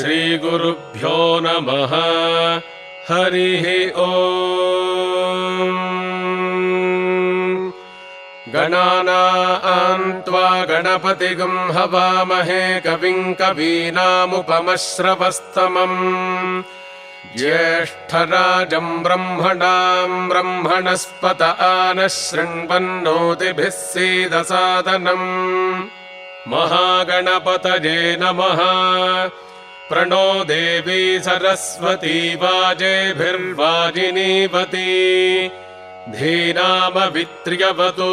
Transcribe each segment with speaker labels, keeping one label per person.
Speaker 1: श्रीगुरुभ्यो नमः। हरिः ओम्। गणानां त्वा गणपतिगं हवामहे कविं कवीनामुपमश्रवस्तमम् ज्येष्ठराजं ब्रह्मणां ब्रह्मणस्पत आनः शृण्वन्नोतिभिः सीदसादनम्। महागणपतये नमः। प्रणो देवी सरस्वती वाजेभिर्वाजिनीवती धीनामवित्र्यवतु।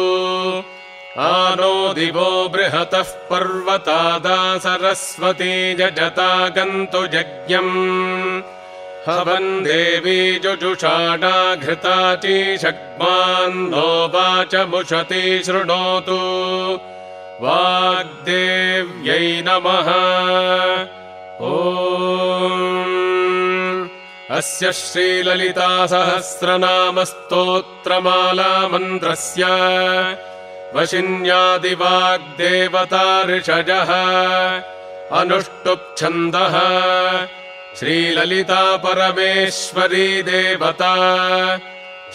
Speaker 1: आनो दिवो बृहतः पर्वतादा सरस्वती जजतागन्तु यज्ञम्। हवन् देवी जुजुषाणा घृताचीषग्मान्नो वाचमुषति शृणोतु। वाग्देव्यै नमः। अस्य श्रीललितासहस्रनामस्तोत्रमाला मन्त्रस्य वशिन्यादिवाग्देवता ऋषजः अनुष्टुप्छन्दः। श्रीललिता परमेश्वरी देवता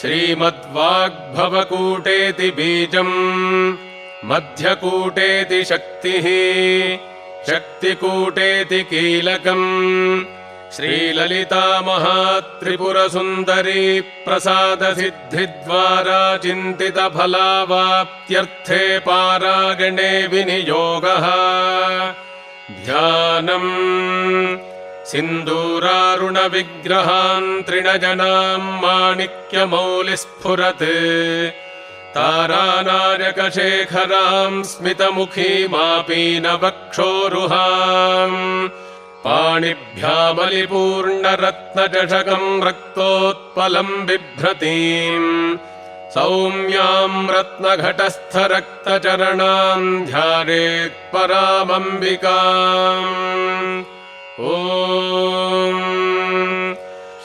Speaker 1: श्रीमद्वाग्भवकूटेति बीजम् मध्यकूटेति शक्तिः शक्तिकूटेति कीलकम्। श्रीललिता महात्रिपुरसुन्दरी प्रसादसिद्धिद्वारा चिन्तितफलावाप्त्यर्थे पारागणे विनियोगः। ध्यानम् सिन्दूरारुणविग्रहान् तृणजनाम् माणिक्यमौलिस्फुरत् तारानायकशेखराम् स्मितमुखीमापीनवक्षोरुहाम्। पाणिभ्यामलिपूर्णरत्नचषकम् रक्तोत्पलम् बिभ्रतीम् सौम्याम् रत्नघटस्थरक्तचरणाम् ध्यायेत् परामम्बिकाम्। ॐ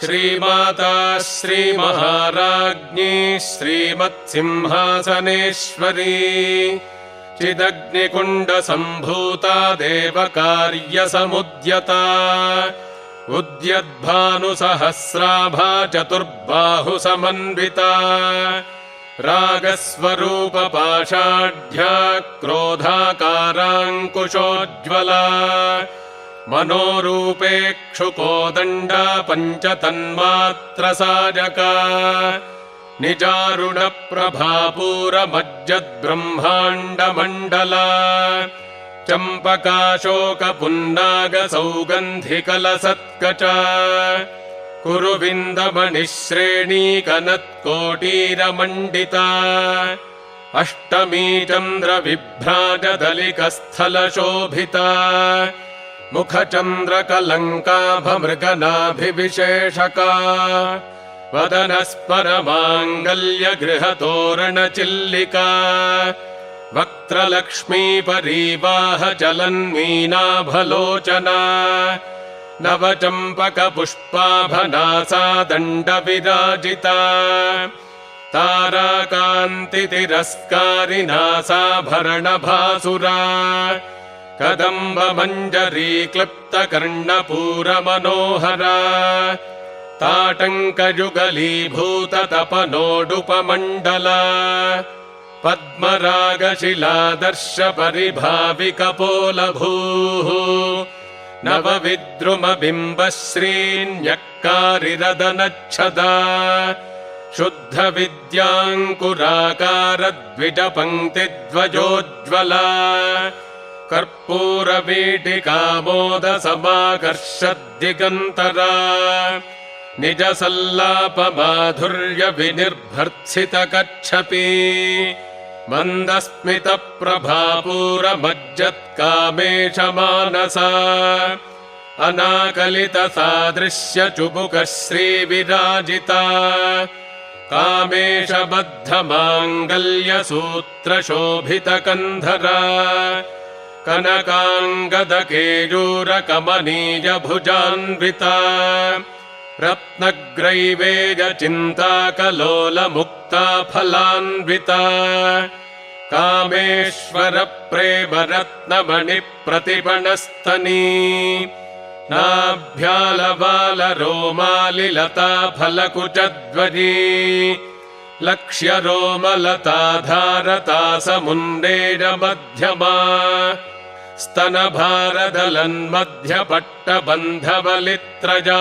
Speaker 1: श्रीमाता श्रीमहाराज्ञी श्रीमत्सिंहासनेश्वरी चिदग्निकुण्डसम्भूता देवकार्यसमुद्यता उद्यद्भानुसहस्राभा चतुर्बाहुसमन्विता रागस्वरूपपाषाढ्या क्रोधाकाराङ्कुशोज्ज्वला मनोरूपेक्षुकोदण्डा पञ्चतन्मात्रसाजका निजारुणप्रभापूरमज्जद्ब्रह्माण्डमण्डला चम्पकाशोकपुन्नागसौगन्धिकलसत्कचा कुरुविन्दमणिश्रेणीकनत्कोटीरमण्डिता अष्टमी चन्द्रविभ्राजदलिकस्थलशोभिता मुखचन्द्रकलङ्काभमृगनाभिविशेषका वदनस्परमाङ्गल्यगृहतोरणचिल्लिका वक्त्रलक्ष्मीपरीवाहचलन्मीनाभलोचना नवचम्पकपुष्पाभनासा दण्डविराजिता ताराकान्तितिरस्कारिनासाभरणभासुरा कदम्बमञ्जरीक्लृप्तकर्णपूरमनोहरा ताटङ्कयुगलीभूततपनोडुपमण्डला पद्मरागशिलादर्शपरिभाविकपोलभूः नवविद्रुमबिम्बश्रीन्यक्कारिरदनच्छदा शुद्धविद्याङ्कुराकारद्विजपङ्क्तिध्वजोज्ज्वला कर्पूरवीटिकामोदसमाकर्षद्दिगन्तरा निजसल्लापमाधुर्यविनिर्भर्त्सितकच्छपी मन्दस्मितप्रभापूरमज्जत्कामेशमानसा अनाकलितसादृश्यचुबुकश्रीविराजिता कामेशबद्धमाङ्गल्यसूत्रशोभितकन्धरा कनकाङ्गदकेयूरकमनीयभुजान्विता रत्नग्रैवेय चिन्ताकलोलमुक्ता फलान्विता कामेश्वर प्रेम रत्नमणिप्रतिपणस्तनी नाभ्यालबालरोमालिलता फलकुचध्वजी लक्ष्यरोमलता धारता समुन्डेरमध्यमा स्तनभारदलन्मध्यपट्टबन्धबलित्रजा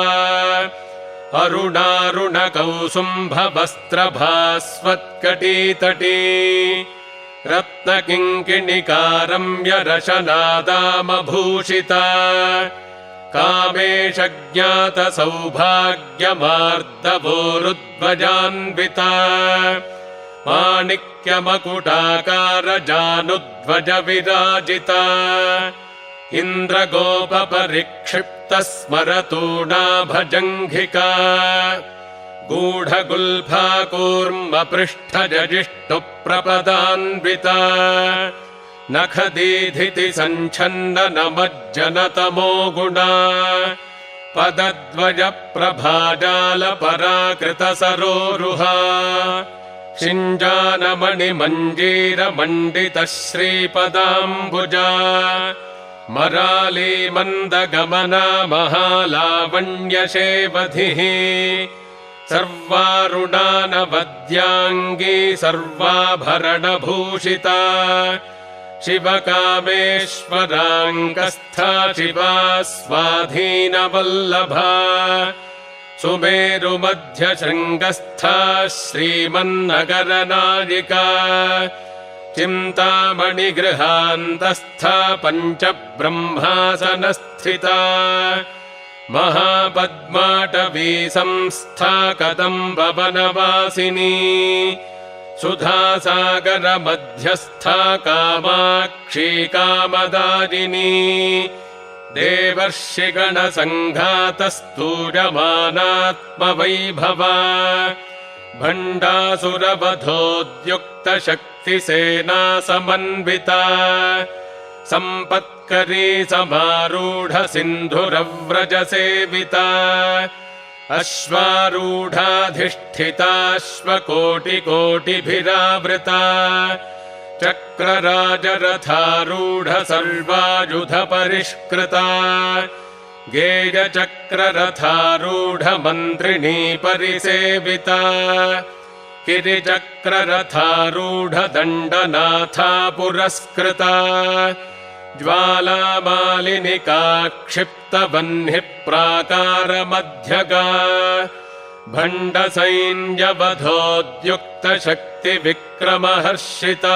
Speaker 1: अरुणारुणकौसुम्भवस्त्रभास्वत्कटीतटी रत्नकिङ्किणिकारम्यरशनादामभूषिता कामेशज्ञातसौभाग्यमार्दवोरुध्वजान्विता माणिक्यमकुटाकारजानुध्वज विराजिता इन्द्रगोपपरिक्षिप्तस्मरतूणाभजङ्घिका गूढगुल्फाकूर्मपृष्ठजजिष्टुप्रपदान्विता नखदीधिति सञ्छन्ननमज्जनतमो गुणा पदद्वयप्रभाजालपराकृतसरोरुहा शिञ्जानमणिमञ्जीरमण्डितश्रीपदाम्बुजा मरालीमन्दगमना महालावण्यशेवधिः सर्वारुणानवद्याङ्गी सर्वाभरणभूषिता शिवकामेश्वराङ्गस्था शिवा स्वाधीनवल्लभा सुमेरुमध्यशृङ्गस्था श्रीमन्नगरनायिका चिन्तामणिगृहान्तस्था पञ्चब्रह्मासनस्थिता महापद्माटवी संस्था कदम्बवनवासिनी सुधासागरमध्यस्था कामाक्षी कामदायिनी देवर्षिगणसङ्घातस्तूयमानात्मवैभवा भण्डासुरवधोद्युक्तशक्तिसेना समन्विता सम्पत्करी समारूढ सिन्धुरव्रजसेविता अश्वारूढाधिष्ठिताश्वकोटिकोटिभिरावृता चक्रराजरथारूढ सर्वायुधपरिष्कृता गेयचक्ररथारूढ मन्त्रिणी परिसेविता गिरिचक्ररथारूढ दण्डनाथा पुरस्कृता ज्वालामालिनिका क्षिप्तवह्निः प्राकारमध्यगा भण्डसैन्यवधोद्युक्तशक्तिविक्रमहर्षिता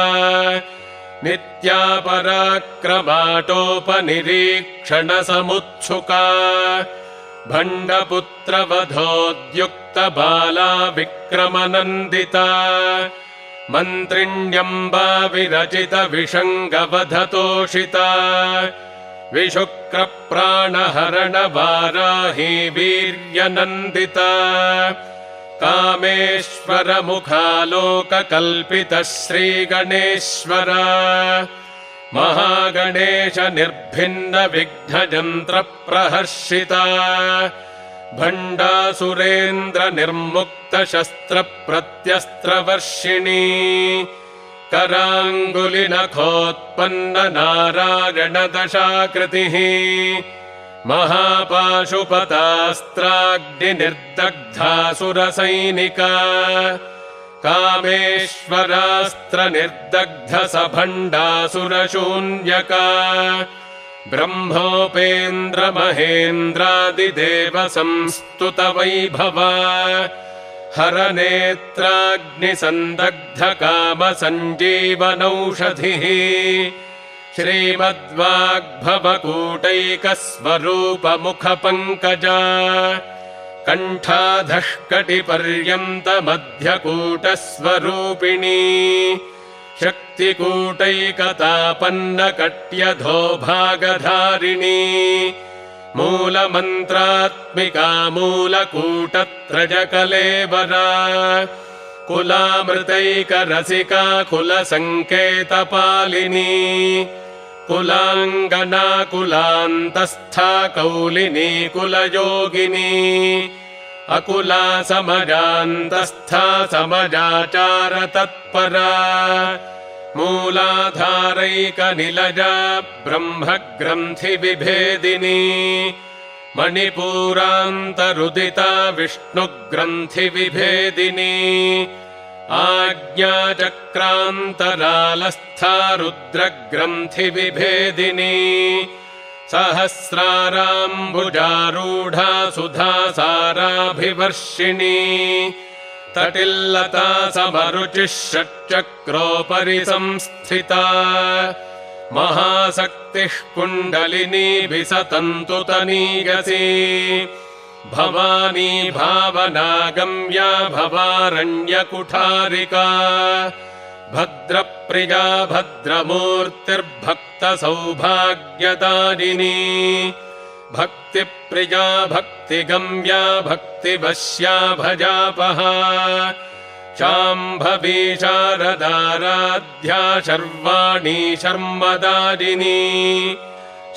Speaker 1: नित्यापराक्रमाटोपनिरीक्षणसमुत्सुका भण्डपुत्रवधोद्युक्तबाला विक्रमनन्दिता मन्त्रिण्यम्बा विरचितविषङ्गवधतोषिता विशुक्रप्राणहरणवाराही वीर्यनन्दिता कामेश्वरमुखालोककल्पितः श्रीगणेश्वरा महागणेश निर्भिन्नविघ्नयन्त्रप्रहर्षिता भण्डासुरेन्द्र निर्मुक्तशस्त्रप्रत्यस्त्रवर्षिणी कराङ्गुलिनखोत्पन्न नारायणदशाकृतिः महापाशुपतास्त्राग्निर्दग्धासुरसैनिका कामेश्वरास्त्रनिर्दग्धसभण्डासुरशून्यका ब्रह्मोपेन्द्रमहेन्द्रादिदेव संस्तुतवैभवा हरनेत्राग्निसन्दग्धकामसञ्जीवनौषधिः श्रीमद्वाग्भवकूटैकस्वरूपमुखपङ्कजा कण्ठाधःकटिपर्यन्तमध्यकूटस्वरूपिणी शक्तिकूटैकतापन्नकट्यधोभागधारिणी मूलमन्त्रात्मिका मूलकूटत्रजकलेवरा कुलामृतैकरसिका कुलसङ्केतपालिनी कुलाङ्गना कुलान्तस्था कौलिनी कुलयोगिनी अकुला समजान्तस्था समजाचार तत्परा मूलाधारैकनिलजा ब्रह्मग्रन्थिविभेदिनी मणिपूरान्तरुदिता विष्णुग्रन्थिविभेदिनी आज्ञाचक्रान्तरालस्था रुद्रग्रन्थिविभेदिनी सहस्राराम्बुजारूढा सुधासाराभिवर्षिणी तटिल्लता समरुचिः षट्चक्रोपरि संस्थिता महाशक्तिः कुण्डलिनी विसतन्तु तनीयसी भवानी भावनागम्या भवारण्यकुठारिका भद्रप्रिया भद्रमूर्तिर्भक्तसौभाग्यदायिनी भक्तिप्रिया भक्तिगम्या भक्तिवश्या भजापहा शाम्भवी शारदाराध्या शर्वाणी शर्मदायिनी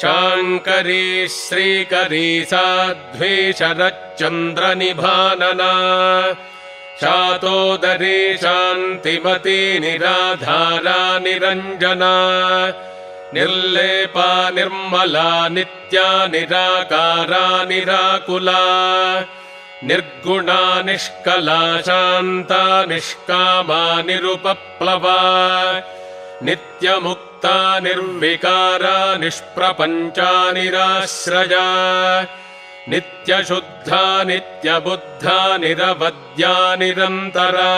Speaker 1: शाङ्करी श्रीकरी साध्वी शरच्चन्द्रनिभानना शातोदरी शान्तिमती निराधारा निरञ्जना निर्लेपा निर्मला नित्या निराकारा निराकुला निर्गुणा निष्कला शान्ता निष्कामा निरुपप्लवा नित्यमुक्ता निर्विकारा निष्प्रपञ्चा निराश्रया नित्यशुद्धा नित्यबुद्धा निरवद्या निरन्तरा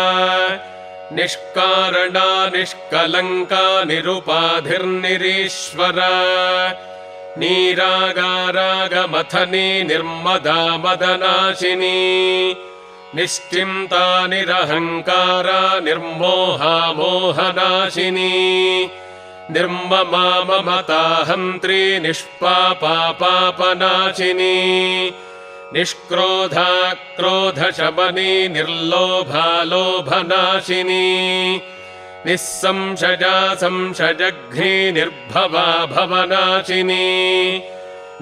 Speaker 1: निष्कारणा निष्कलङ्का निरुपाधिर्निरीश्वरा नीरागारागमथनी निर्मदा मदनाशिनी निश्चिन्ता निरहङ्कारा निर्मोहा मोहनाशिनी निर्ममा ममता हन्त्री निष्पापा पापनाशिनी निष्क्रोधा क्रोधशमनी निर्लोभा लोभनाशिनी निःसंशया संशयघ्नी निर्भवा भवनाशिनी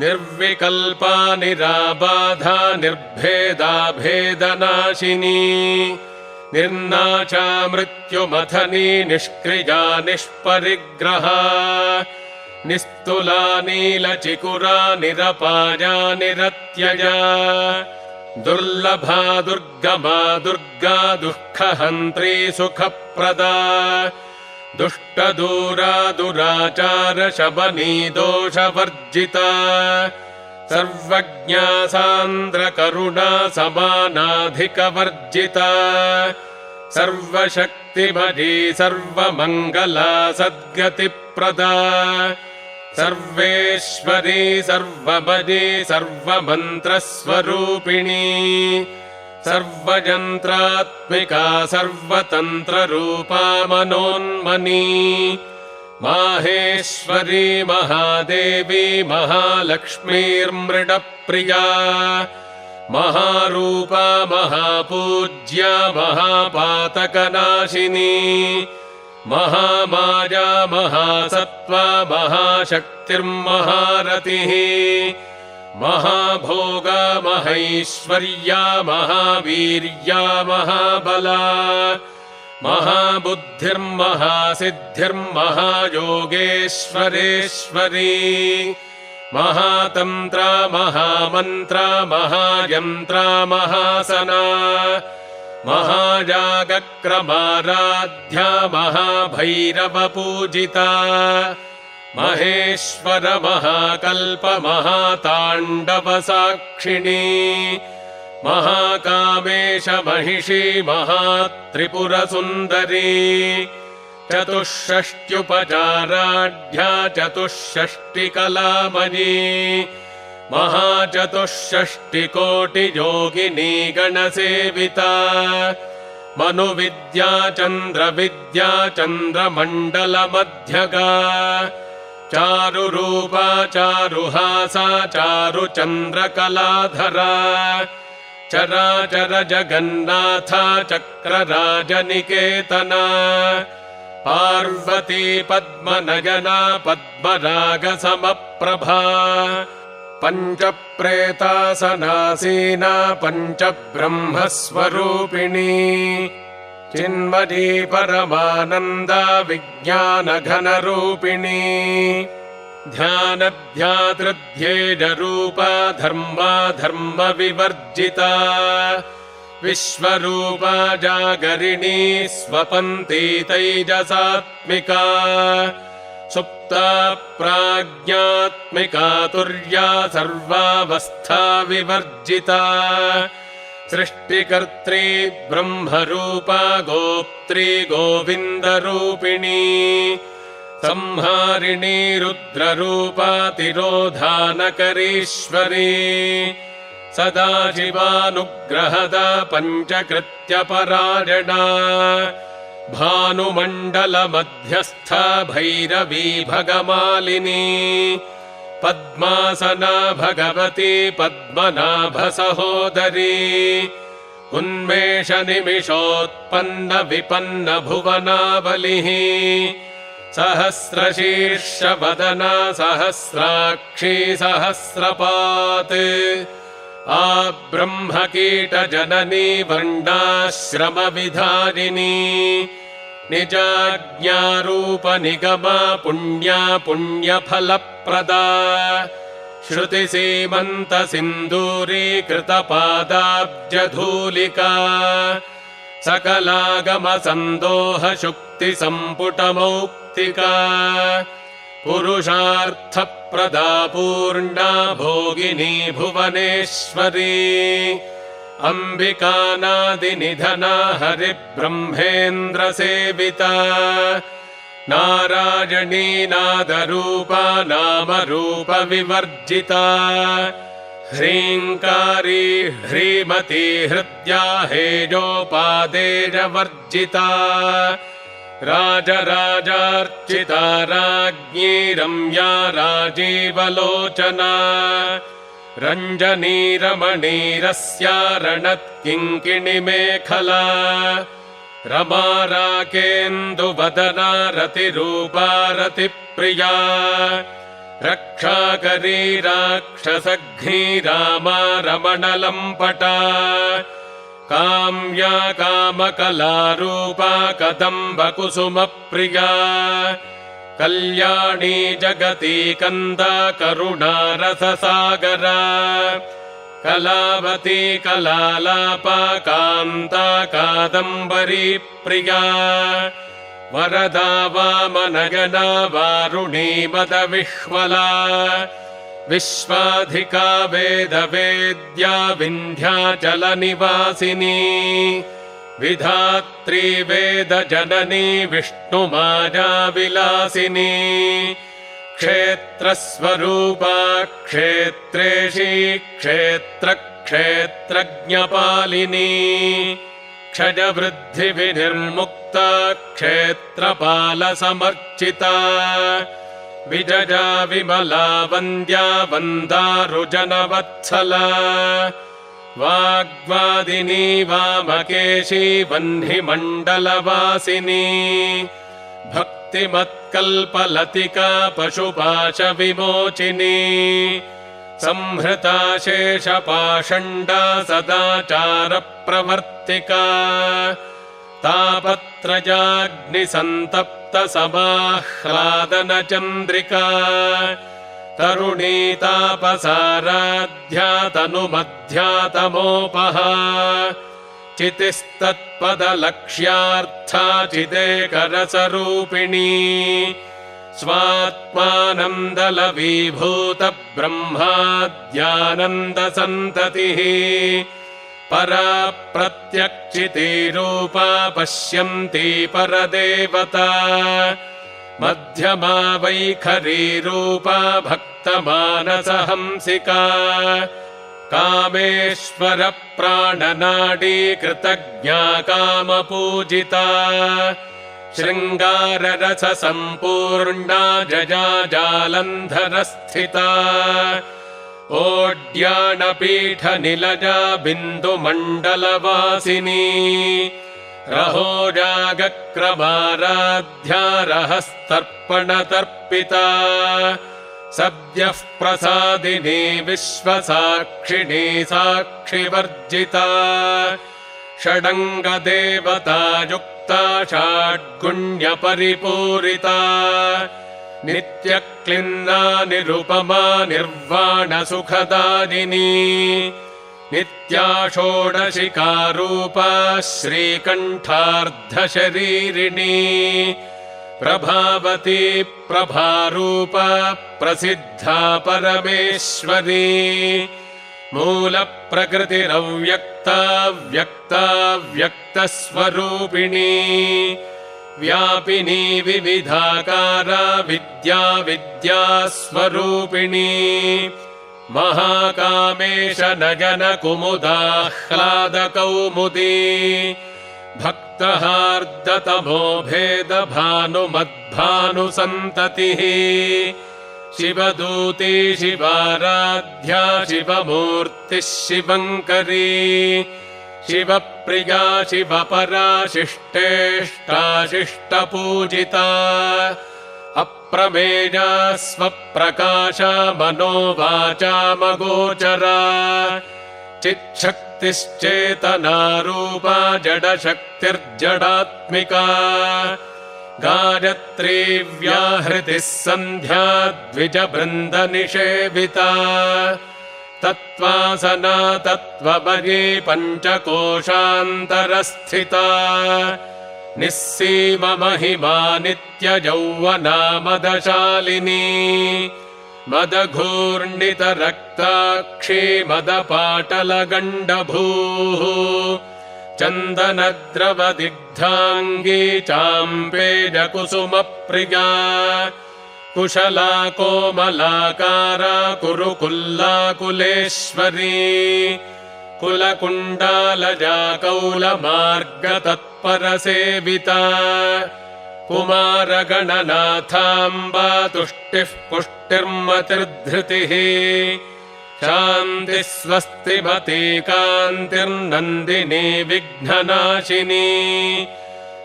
Speaker 1: निर्विकल्पा निराबाधा निर्भेदा भेदनाशिनी निर्नाशा मृत्युमथनी निष्क्रिया निष्परिग्रहा निस्तुला नीलचिकुरा निरपाया निरत्यया दुर्लभा दुर्गमा दुर्गा दुःखहन्त्री सुखप्रदा दुष्टदूरा दुराचार शमनी दोषवर्जिता सर्वज्ञा सान्द्रकरुणा समानाधिकवर्जिता सर्वशक्तिमयी सर्वमङ्गला सद्गतिप्रदा सर्वेश्वरी सर्वमयी सर्वमन्त्रस्वरूपिणी सर्वयन्त्रात्मिका सर्वतन्त्ररूपा मनोन्मनी माहेश्वरी महादेवी महालक्ष्मीर्मृडप्रिया महारूपा महापूज्या महापातकनाशिनी महामाया महासत्त्वा महाशक्तिर्महारतिः महाभोगा महैश्वर्या महावीर्या महाबला महाबुद्धिर्महासिद्धिर्महायोगेश्वरेश्वरी महातन्त्रा महामन्त्रा महायन्त्रा महासना महायागक्रमाराध्या महाभैरवपूजिता महेश्वर महाकल्प महाताण्डवसाक्षिणी महाकामेश महिषी महात्रिपुरसुन्दरी चतुष्षष्ट्युपचाराढ्या चतुष्षष्टिकलामयी महाचतुष्षष्टिकोटियोगिनी गणसेविता मनुविद्या चन्द्रविद्या चन्द्रमण्डलमध्यगा चारुरूपा चारुहासा चारुचन्द्रकलाधरा चराचर जगन्नाथा चक्रराजनिकेतना पार्वती पद्मनयना पद्मरागसमप्रभा पञ्चप्रेतासनासीना पञ्चब्रह्मस्वरूपिणी चिन्मयी परमानन्दा विज्ञानघनरूपिणी ध्यानध्यातृध्येजरूपा धर्माधर्मविवर्जिता विश्वरूपा जागरिणी स्वपन्ती तैजसात्मिका सुप्ता प्राज्ञात्मिका तुर्या सर्वावस्था विवर्जिता सृष्टिकर्त्री ब्रह्मरूपा गोप्त्री गोविन्दरूपिणी संहारिणी रुद्ररूपा तिरोधानकरीश्वरी सदाशिवानुग्रहदा पञ्चकृत्यपरायणा भानुमण्डलमध्यस्था भैरवी भगमालिनी पद्मासना भगवती पद्मनाभसहोदरी उन्मेषनिमिषोत्पन्न विपन्न भुवनावलिः सहस्रशीर्षवदना सहस्राक्षी सहस्रपात् आब्रह्मकीटजननी वर्णाश्रमविधारिणी निजाज्ञारूपनिगमा पुण्या पुण्यफलप्रदा श्रुतिसीमन्तसिन्दूरीकृतपादाब्जधूलिका सकलागमसन्दोहशुक्तिसम्पुटमौक्तिका पुरुषार्थप्रदा पूर्णा भोगिनी भुवनेश्वरी अम्बिकानादिनिधना हरिब्रह्मेन्द्रसेविता नारायणी नादरूपा नामरूपविवर्जिता ह्रीङ्कारी ह्रीमती हृद्या हेजोपादेजवर्जिता राजराजार्चिता राज्ञी रम्या राजीवलोचना रञ्जनी रमणीरस्या रणत्किङ्किणिमेखला रमा राकेन्दुवदना रतिरूपा रतिप्रिया रक्षाकरी राक्षसघ्नी रामा रमणलम्पटा काम्या कामकलारूपा कदम्बकुसुमप्रिया कल्याणी जगती कन्दा करुणारससागरा कलावती कलालापा कान्ता कादम्बरी प्रिया वरदा वामनगना वारुणी मदविह्वला विश्वाधिका वेदवेद्या विन्ध्याचलनिवासिनी विधात्री वेदजननी विष्णुमायाविलासिनी क्षेत्रस्वरूपा क्षेत्रेशी क्षेत्रक्षेत्रज्ञपालिनी क्षयवृद्धिविनिर्मुक्ता क्षेत्रपालसमर्चिता विजया विमला वन्द्या वन्दारुजनवत्सला वाग्वादिनी वामकेशी वह्निमण्डलवासिनी भक्तिमत्कल्पलतिका पशुपाशविमोचिनी संहृता शेषपाषण्डा सदाचारप्रवर्तिका तापत्रयाग्निसन्तप्तसमाह्लादनचन्द्रिका तरुणी तापसाराध्या तनुमध्यातमोपहा चितिस्तत्पदलक्ष्यार्था चिदेकरसरूपिणी स्वात्मानन्दलवीभूतब्रह्माद्यानन्दसन्ततिः परा प्रत्यक्षितिरूपा पश्यन्ती परदेवता मध्यमा वैखरीरूपा भक्तमानसहंसिका कामेश्वरप्राणनाडी कृतज्ञा कामपूजिता शृङ्गाररससम्पूर्णा जया जालन्धरस्थिता ओड्यानपीठनिलजा बिन्दुमण्डलवासिनी रहोजागक्रमाराध्या रहस्तर्पणतर्पिता सद्यः प्रसादिनी विश्वसाक्षिणी साक्षिवर्जिता षडङ्गदेवतायुक्ता षड्गुण्यपरिपूरिता नित्यक्लिन्ना निरुपमा निर्वाणसुखदायिनी नित्या षोडशिकारूपा श्रीकण्ठार्धशरीरिणी प्रभावती प्रभारूपा प्रसिद्धा परमेश्वरी मूलप्रकृतिरव्यक्ता व्यक्ता व्यक्तस्वरूपिणी व्यापिनी विविधाकारा विद्या विद्यास्वरूपिणी महाकामेश नयन कुमुदाह्लादकौमुदी भक्तहार्दतमो भेदभानुमद्भानुसन्ततिः शिवदूती शिवाराध्या शिवमूर्तिः शिवङ्करी शिवप्रिया शिवपरा शिष्टेष्टा शिष्टपूजिता अप्रमेया स्वप्रकाशा मनोवाचामगोचरा चिच्छक्तिश्चेतनारूपा जडशक्तिर्जडात्मिका गायत्री व्याहृतिः सन्ध्या द्विजवृन्दनिषेविता तत्त्वासना तत्त्वमयी पञ्चकोशान्तरस्थिता निस्सीममहिमा नित्ययौवना मदशालिनी मदघूर्णितरक्ताक्षी मदपाटलगण्डभूः चन्दनद्रवदिग्धाङ्गी चाम्पेजकुसुमप्रिया कुशला कोमलाकारा कुरुकुल्लाकुलेश्वरी कुलकुण्डालजा कौलमार्गतत्परसेविता कुमारगणनाथाम्बा तुष्टिः पुष्टिर्मतिर्धृतिः शान्तिः स्वस्तिमती कान्तिर्नन्दिनी विघ्ननाशिनी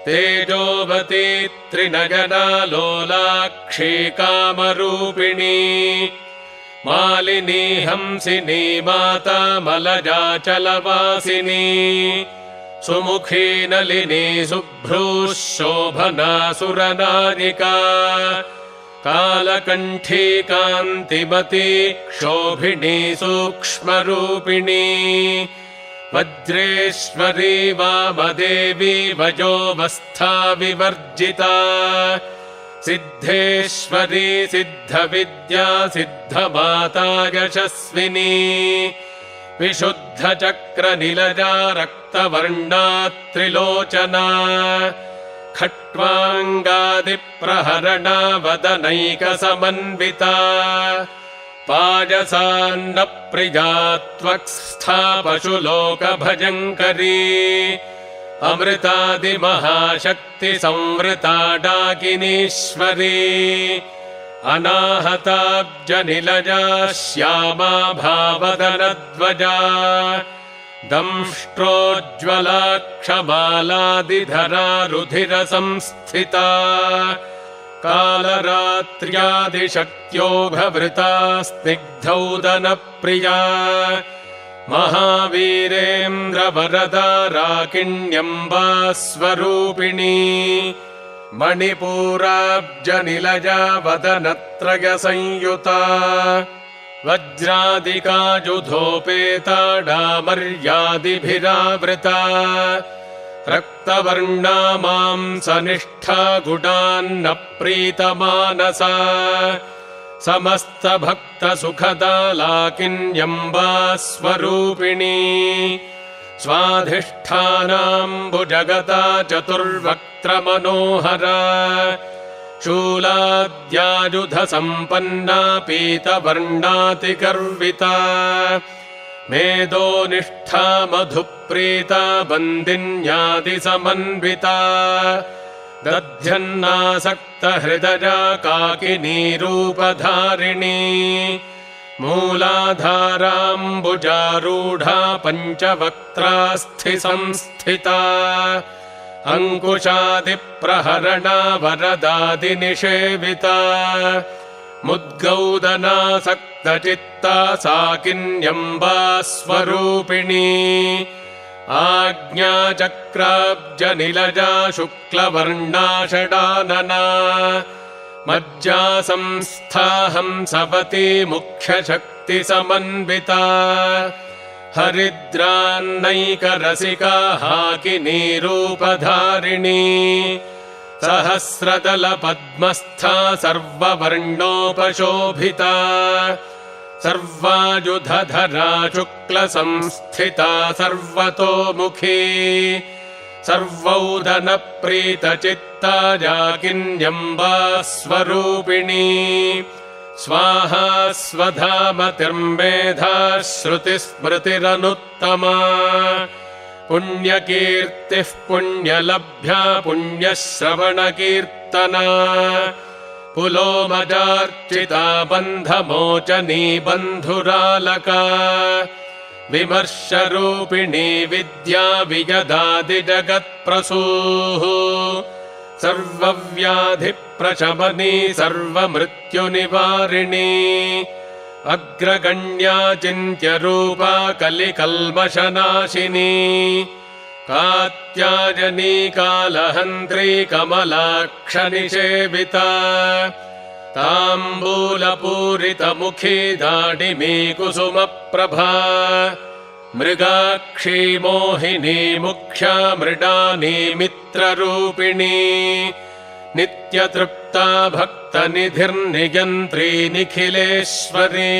Speaker 1: तेजोवती त्रिनयना लोलाक्षी कामरूपिणी मालिनी हंसिनी माता मलजाचलवासिनी सुमुखी नलिनी शुभ्रूः शोभना सुरनारिका कालकण्ठी कान्तिमती क्षोभिणी सूक्ष्मरूपिणी वज्रेश्वरी वामदेवी वयोवस्था विवर्जिता सिद्धेश्वरी सिद्धविद्या सिद्धमाता यशस्विनी विशुद्धचक्रनिलजा रक्तवर्णा त्रिलोचना खट्वाङ्गादिप्रहरणा वदनैकसमन्विता पायसान्नप्रिया त्वक्स्था पशुलोकभयङ्करी अमृतादिमहाशक्तिसंवृता डाकिनीश्वरी अनाहताब्जनिलजा श्यामा भावदनध्वजा दंष्ट्रोज्ज्वला क्षमालादिधरा रुधिरसंस्थिता कालरात्र्यादिशक्त्योघवृता स्निग्धौदनप्रिया महावीरेन्द्रवरदा राकिण्यम्बा स्वरूपिणी मणिपूराब्जनिलजा वदनत्रयसंयुता वज्रादिकाजुधोपेता डामर्यादिभिरावृता रक्तवर्णा मांसनिष्ठा गुडान्नप्रीतमानसा समस्तभक्तसुखदा लाकिन्यम्बा स्वरूपिणी स्वाधिष्ठानाम्बुजगता चतुर्वक्त्रमनोहरा शूलाद्यायुधसम्पन्ना पीतवर्णातिगर्विता मेदोनिष्ठा मधुप्रीता बन्दिन्यादिसमन्विता दध्यन्नासक्तहृदया काकिनीरूपधारिणी मूलाधाराम्बुजारूढा पञ्चवक्त्रास्थिसंस्थिता अङ्कुशादिप्रहरणा वरदादिनिषेविता मुद्गौदनासक्तचित्ता साकिन्यम्बा स्वरूपिणी आज्ञाचक्राब्जनिलजा शुक्लवर्णा षडानना मज्जासंस्था हंसवती मुख्यशक्तिसमन्विता हरिद्रान्नैकरसिका हाकिनी रूपधारिणी सहस्रदलपद्मस्था सर्ववर्णोपशोभिता सर्वायुधधरा शुक्लसंस्थिता सर्वतोमुखी सर्वौदनप्रीतचित्ता जाकिन्यम्बा स्वरूपिणी स्वाहा स्वधामतिर्मेधा श्रुतिस्मृतिरनुत्तमा पुण्यकीर्तिः पुण्यलभ्या पुण्यश्रवणकीर्तना पुलोमजार्चिता बन्धमोचनी बन्धुरालका विमर्शरूपिणी विद्या विजदादिजगत्प्रसूः सर्वव्याधिप्रशमनी सर्वमृत्युनिवारिणी अग्रगण्या चिन्त्यरूपा कलिकल्मषनाशिनी कात्यायनी कालहन्त्री कमलाक्षनिषेविता ताम्बूलपूरितमुखी दाडिमी कुसुमप्रभा मृगाक्षी मोहिनी मुख्या मृडानी मित्ररूपिणी नित्यतृप्ता भक्तनिधिर्नियन्त्री निखिलेश्वरी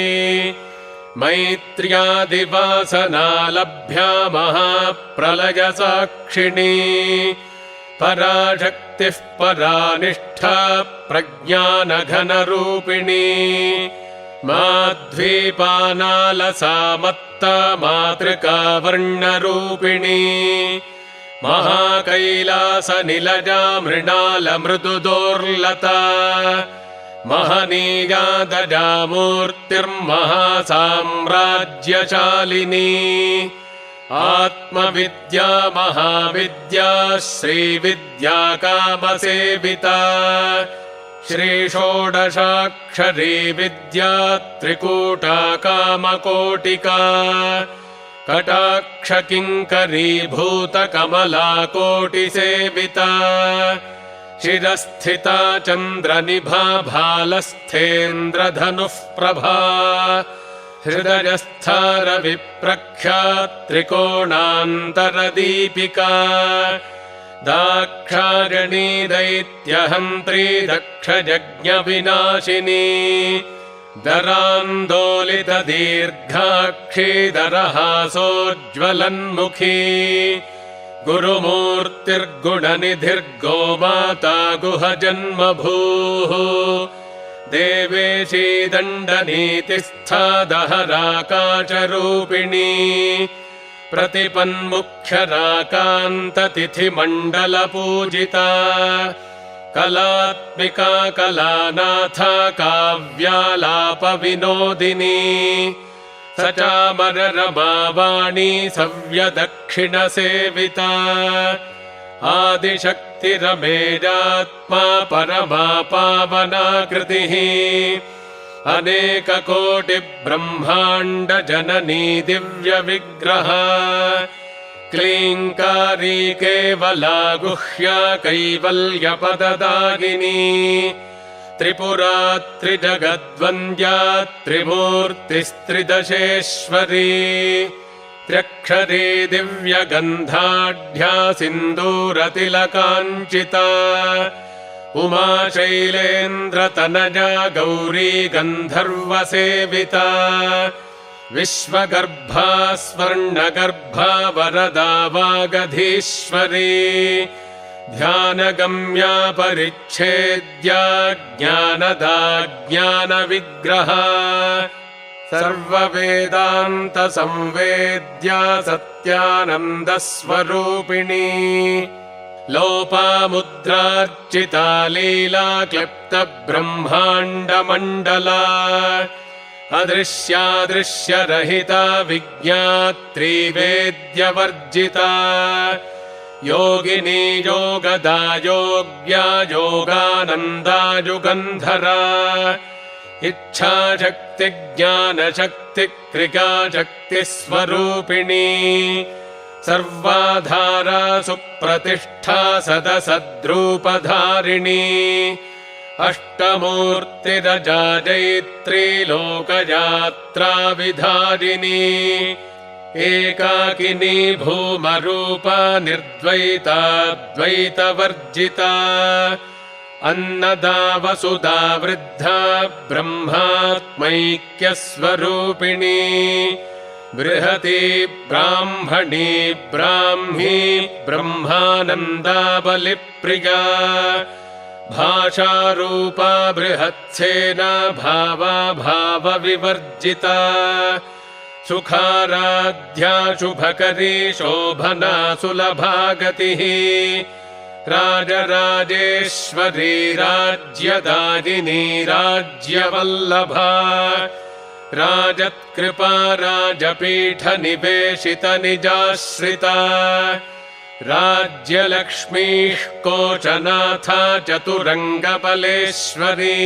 Speaker 1: मैत्र्यादिवासना लभ्या महाप्रलयसाक्षिणी पराशक्तिः परानिष्ठा प्रज्ञानघनरूपिणी माध्वीपानालसा मत्ता मातृका वर्णरूपिणी महाकैलासनिलजा मृणालमृदुदोर्लता महनीयादजा मूर्तिर्महासाम्राज्यशालिनी आत्मविद्या महाविद्या श्रीविद्या कामसेविता श्रीषोडशाक्षरी विद्या त्रिकूटा कामकोटिका कटाक्षकिङ्करीभूतकमला कोटिसेविता शिरस्थिता चन्द्रनिभा भालस्थेन्द्रधनुः प्रभा हृदयस्था रविप्रख्या त्रिकोणान्तरदीपिका दाक्षायणी दैत्यहन्त्री दक्षयज्ञविनाशिनी दरान्दोलितदीर्घाक्षी दरहासोज्ज्वलन्मुखी गुरुमूर्तिर्गुणनिधिर्गोमाता गुहजन्मभूः देवेशी दण्डनीतिस्था दहराकाशरूपिणी प्रतिपन्मुख्यराकान्ततिथिमण्डलपूजिता कलात्मिका कलानाथा काव्यालापविनोदिनी सचामररमावाणी सव्यदक्षिणसेविता आदिशक्तिरमेजात्मा परमा पावनाकृतिः अनेककोटिब्रह्माण्डजननी दिव्यविग्रहा क्लीङ्कारी केवला गुह्या कैवल्यपददायिनी त्रिपुरा त्रिजगद्वन्द्या त्रिमूर्तिस्त्रिदशेश्वरी त्र्यक्षरी दिव्यगन्धाढ्या सिन्दूरतिलकाञ्चिता उमाशैलेन्द्रतनजा गौरी गन्धर्वसेविता विश्वगर्भा स्वर्णगर्भा वरदा वागधीश्वरी ध्यानगम्या परिच्छेद्या ज्ञानदा ज्ञानविग्रहा सर्ववेदान्तसंवेद्या सत्यानन्दस्वरूपिणी लोपामुद्रार्चिता लीला क्लिप्तब्रह्माण्डमण्डला अदृश्यादृश्यरहिता विज्ञात्री वेद्यवर्जिता योगिनी योगदा योग्या योगानन्दा युगन्धरा इच्छाशक्तिज्ञानशक्तिक्रियाशक्तिस्वरूपिणी सर्वाधारा सुप्रतिष्ठा सदसद्रूपधारिणी अष्टमूर्तिरजाजैत्री लोकयात्रा विधारिणी एकाकिनी भूमरूपा निर्द्वैताद्वैतवर्जिता अन्नदा वसुधा वृद्धा ब्रह्मात्मैक्यस्वरूपिणी बृहती ब्राह्मणी ब्राह्मी ब्रह्मानन्दा बलिप्रिया भाषारूपा बृहत्सेना भावा भावविवर्जिता सुखाराध्या शुभकरी शोभना सुलभा गतिः राजराजेश्वरी राज्यदायिनी राज्यवल्लभा राजत्कृपा राजपीठनिवेशित निजाश्रिता राज्यलक्ष्मीः कोशनाथा चतुरङ्गबलेश्वरी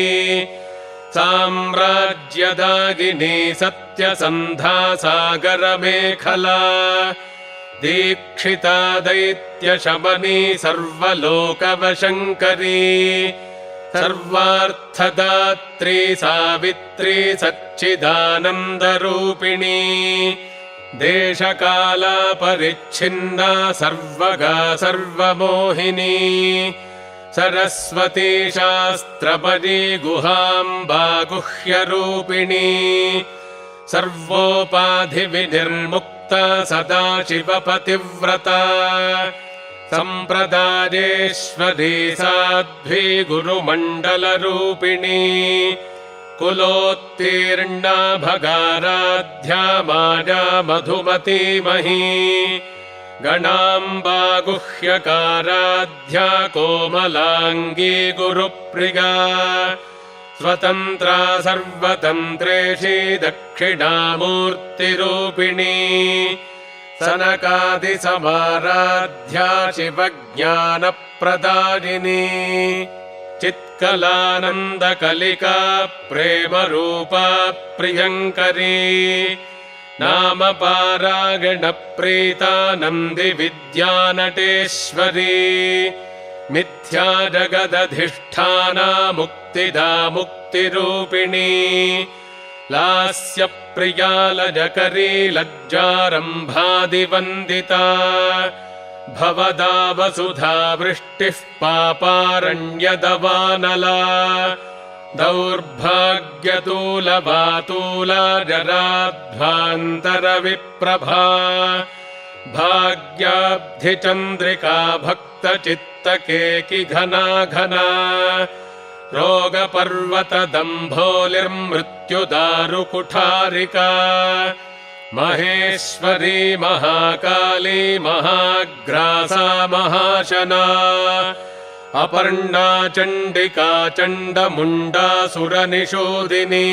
Speaker 1: साम्राज्यदायिनी सत्यसन्धा सागरमेखला दीक्षिता दैत्यशमनी सर्वलोकवशङ्करी सर्वार्थदात्री सावित्री सच्चिदानन्दरूपिणी देशकाला परिच्छिन्ना सर्वगा सर्वमोहिनी सरस्वती शास्त्रपदी गुहाम्बा गुह्यरूपिणी सर्वोपाधिविनिर्मुक्ता सदाशिवपतिव्रता सम्प्रदायेश्वरी साध्वी गुरुमण्डलरूपिणी कुलोत्तीर्णा भगाराध्या माया मधुमतीमही गणाम्बा गुह्यकाराध्या कोमलाङ्गी गुरुप्रिया स्वतन्त्रा सर्वतन्त्रेशी दक्षिणामूर्तिरूपिणी सनकादिसमाराध्या शिवज्ञानप्रदायिनी चित्कलानन्दकलिका प्रेमरूपा प्रियङ्करी नामपारायणप्रीता नन्दिविद्यानटेश्वरी मिथ्या जगदधिष्ठाना मुक्तिदा मुक्तिरूपिणी लास्यप्रिया लजकरी लज्जारम्भादिवन्दिता भवदा वसुधा वृष्टिः पापारण्यदवानला दौर्भाग्यतूलवातूला जराध्वान्तरविप्रभा भाग्याब्धिचन्द्रिका भक्तचित्तकेकि घना घना रोगपर्वतदम्भोलिर्मृत्युदारुकुठारिका महेश्वरी महाकाली महाग्रासा महाशना अपर्णा चण्डिका चण्डमुण्डासुरनिषूदिनी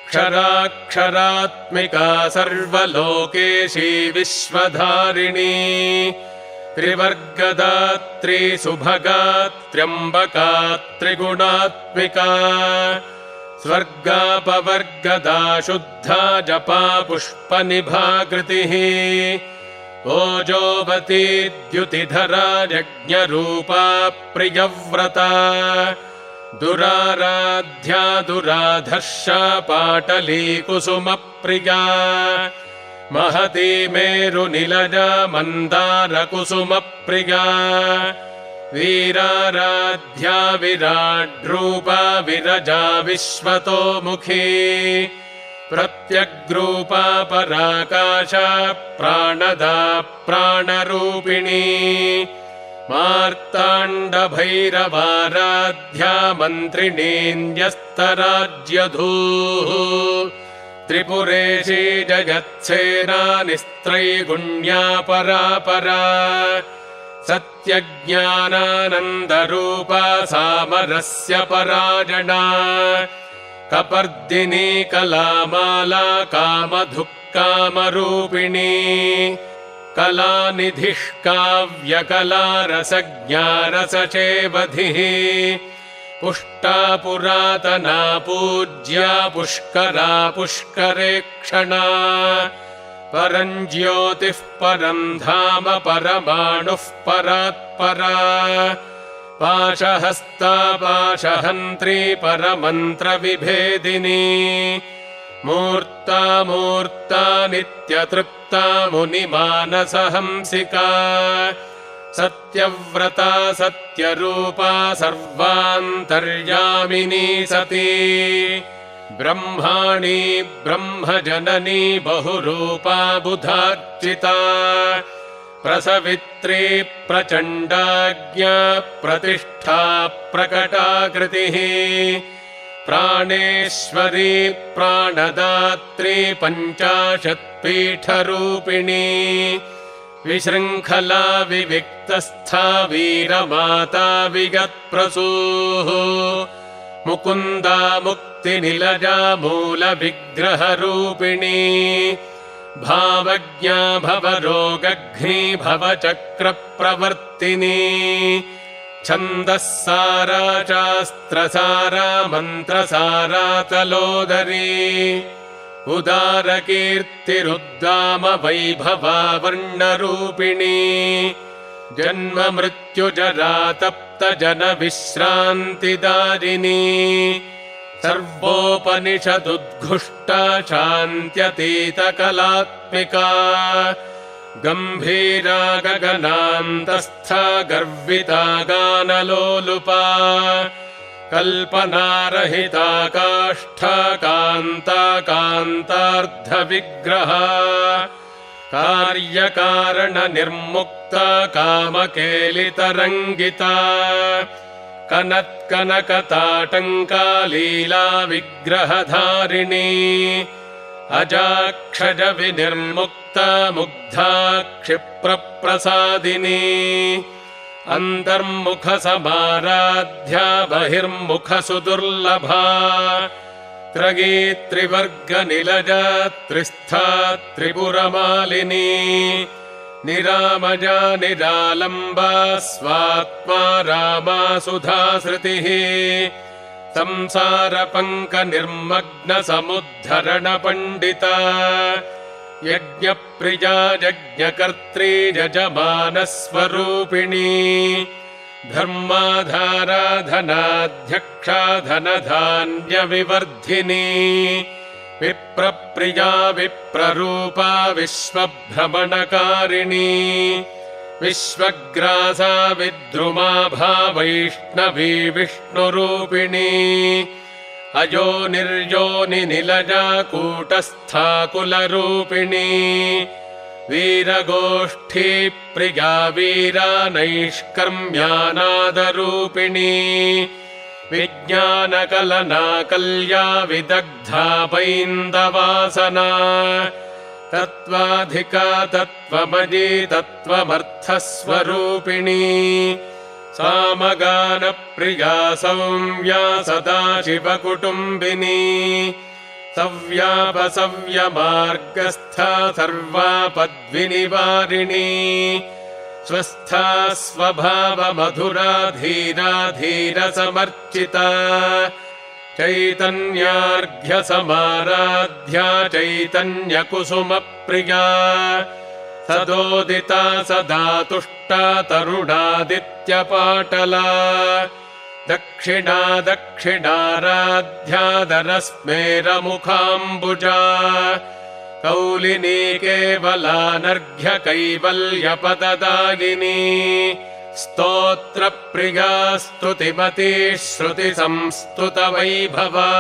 Speaker 1: क्षराक्षरात्मिका सर्वलोकेशी विश्वधारिणी त्रिवर्गदात्री सुभगा त्र्यम्बका त्रिगुणात्मिका स्वर्गापवर्गदा शुद्धा जपा पुष्पनिभाकृतिः ओजोवती द्युतिधरा यज्ञरूपा प्रियव्रता दुराराध्या दुराधर्षा पाटली कुसुमप्रिया महती मेरुनिलजा मन्दारकुसुमप्रिया वीराराध्या विराड्रूपा विरजा विश्वतोमुखी प्रत्यग्रूपा पराकाशा प्राणदा प्राणरूपिणी मार्ताण्डभैरवाराध्या मन्त्रिणीन्यस्तराज्यधूः त्रिपुरेशी जगत्सेना निस्त्रैगुण्या परापरा सत्यज्ञानानन्दरूपा सामरस्य पराजना कपर्दिनी कलामाला कामधुक्कामरूपिणी कलानिधिः काव्यकलारसज्ञारसचेवधिः पुष्टा पुरातना पूज्या पुष्करा पुष्करेक्षणा परं ज्योतिः परं धाम परमाणुः परात्परा पाशहस्ता पाशहन्त्री परमन्त्रविभेदिनी मूर्ता मूर्ता नित्यतृप्ता मुनिमानसहंसिका सत्यव्रता सत्यरूपा सर्वान्तर्यामिनी सती ब्रह्माणी ब्रह्मजननी बहुरूपा बुधार्चिता प्रसवित्री प्रचण्डाज्ञा प्रतिष्ठा प्रकटाकृतिः प्राणेश्वरी प्राणदात्री पञ्चाशत्पीठरूपिणी विशृङ्खला विविक्तस्था वीरमाता विगत्प्रसूः मुकुन्दा मुक्तिनिलजा मूलविग्रहरूपिणी भावज्ञा भवरोगघ्नी भवचक्रप्रवर्तिनी छन्दःसारा शास्त्रसारा मन्त्रसारा तलोदरी उदारकीर्तिरुद्दाम वैभवा वर्णरूपिणी जन्म मृत्युजरा तप्तजनविश्रान्तिदारिणी सर्वोपनिषदुद्घुष्टा शान्त्यतीतकलात्मिका गम्भीरा गगनान्तस्था गर्विता गानलोलुपा कल्पनारहिता काष्ठा कान्ता कान्तार्धविग्रहा कार्यकारणनिर्मुक्ता कामकेलितरङ्गिता कनत्कनकताटङ्का लीला विग्रहधारिणी अजाक्षज विनिर्मुक्ता मुग्धा क्षिप्रप्रसादिनी अन्तर्मुखसमाराध्या बहिर्मुखसुदुर्लभा त्रयीत्रिवर्गनिलजा त्रिस्था त्रिपुरमालिनी निरामजा निरालम्बा स्वात्मा रामा सुधासृतिः संसारपङ्कनिर्मग्नसमुद्धरणपण्डिता यज्ञप्रिया यज्ञकर्त्री यजमानस्वरूपिणी धर्माधारा धनाध्यक्षा धनधान्यविवर्धिनी विप्रप्रिया विप्ररूपा विश्वभ्रमणकारिणी विश्वग्रासा विद्रुमाभा वैष्णवी विष्णुरूपिणी अयो निर्योनिनिलजा कूटस्था कुलरूपिणी वीरगोष्ठी प्रिया वीरा नैष्कर्म्यानादरूपिणी विज्ञानकलना कल्या विदग्धा पैन्दवासना तत्त्वाधिका तत्त्वमयी तत्त्वमर्थस्वरूपिणी सामगानप्रिया सौम्या सदाशिवकुटुम्बिनी सव्यापसव्यमार्गस्था सर्वापद्विनिवारिणी स्वस्था स्वभावमधुरा धीरा धीरसमर्चिता चैतन्यार्घ्यसमाराध्या चैतन्यकुसुमप्रिया सदोदिता सदा तुष्टा तरुणादित्यपाटला दक्षिणा दक्षिणाराध्यादरस्मेरमुखाम्बुजा कौलिनी केवलानर्घ्य कैवल्यपददायिनी स्तोत्रप्रिया स्तुतिमती श्रुतिसंस्तुतवैभवा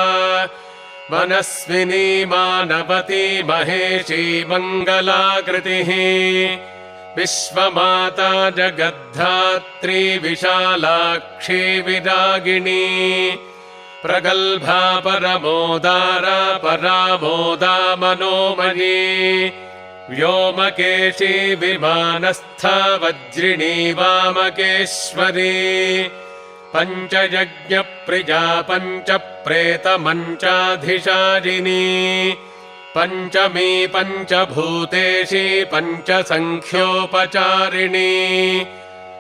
Speaker 1: मनस्विनी मानवती महेशी मङ्गलाकृतिः विश्वमाता जगद्धात्री विशालाक्षी विरागिणी प्रगल्भा परमोदारा परामोदा मनोमयी व्योमकेशी विमानस्था वज्रिणी वामकेश्वरी पञ्चयज्ञप्रिया पञ्चप्रेतमञ्चाधिशारिणी पञ्चमी पञ्चभूतेशी पञ्चसङ्ख्योपचारिणी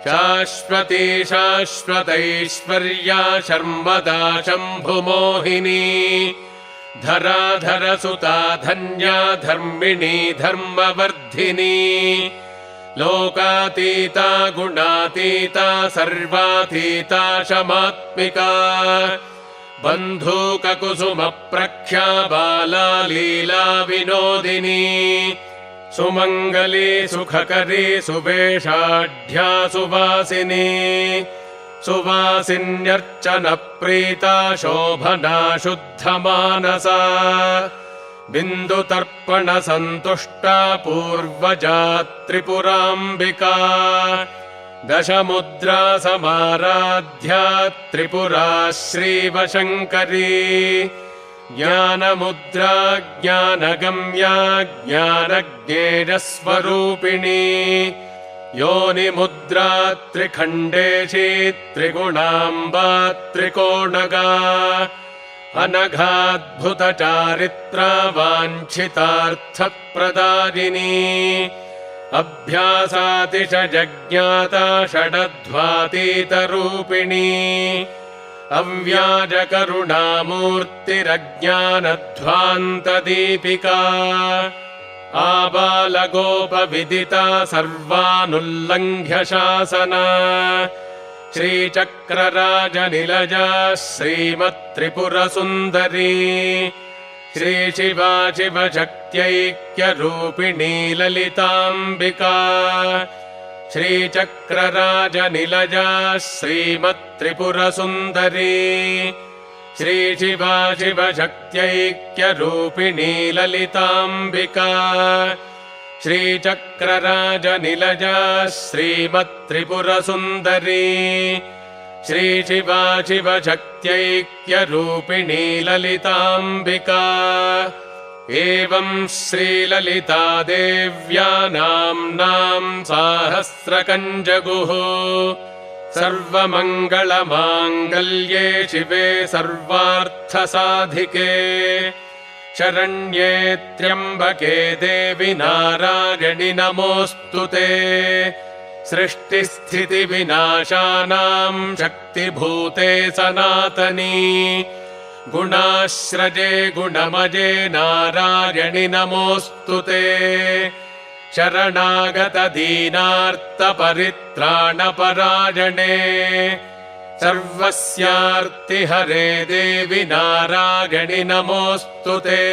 Speaker 1: शाश्वती शाश्वतैश्वर्या शर्मदा शम्भुमोहिनी धराधरसुता धन्या धर्मिणी धर्मवर्धिनी लोकातीता गुणातीता सर्वातीता शमात्मिका बन्धूककुसुमप्रख्या बाला लीला विनोदिनी सुमङ्गली सुखकरी सुवेषाढ्या सुवासिनी सुवासिन्यर्चनप्रीता शोभना शुद्धमानसा बिन्दुतर्पणसन्तुष्टा पूर्वजा त्रिपुराम्बिका दशमुद्रा समाराध्या त्रिपुरा श्रीवशङ्करी ज्ञानमुद्रा ज्ञानगम्या ज्ञानज्ञेयस्वरूपिणी योनिमुद्रा त्रिखण्डेशी त्रिगुणाम्बा त्रिकोणगा अनघाद्भुतचारित्रा वाञ्छितार्थप्रदायिनी अभ्यासातिशजज्ञाता षडध्वातीतरूपिणी अव्याजकरुणामूर्तिरज्ञानध्वान्तदीपिका आबालगोपविदिता सर्वानुल्लङ्घ्य शासना श्रीचक्रराजनिलजा श्रीमत्त्रिपुरसुन्दरी श्रीशिवा शिवशक्त्यैक्यरूपिणी ललिताम्बिका श्रीचक्रराजनिलजा श्रीमत्त्रिपुरसुन्दरी श्रीशिवा शिवशक्त्यैक्यरूपिणी ललिताम्बिका श्रीचक्रराजनिलजा श्रीमत्त्रिपुरसुन्दरी श्रीशिवा शिवशक्त्यैक्यरूपिणी ललिताम्बिका एवं श्रीललितादेव्या नाम्नां साहस्रकञ्जगुः सर्वमङ्गलमाङ्गल्ये शिवे सर्वार्थसाधिके शरण्ये त्र्यम्बके देवि नारायणि नमोऽस्तु ते सृष्टिस्थितिविनाशानां शक्तिभूते सनातनी गुणाश्रजे गुणमजे नारायणि नमोऽस्तु ते शरणागतदीनार्तपरित्राणपरायणे सर्वस्यार्तिहरे देवि नारायणि नमोऽस्तु ते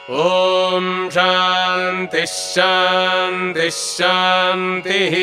Speaker 1: ॐ शान्तिः शान्तिः शान्तिः।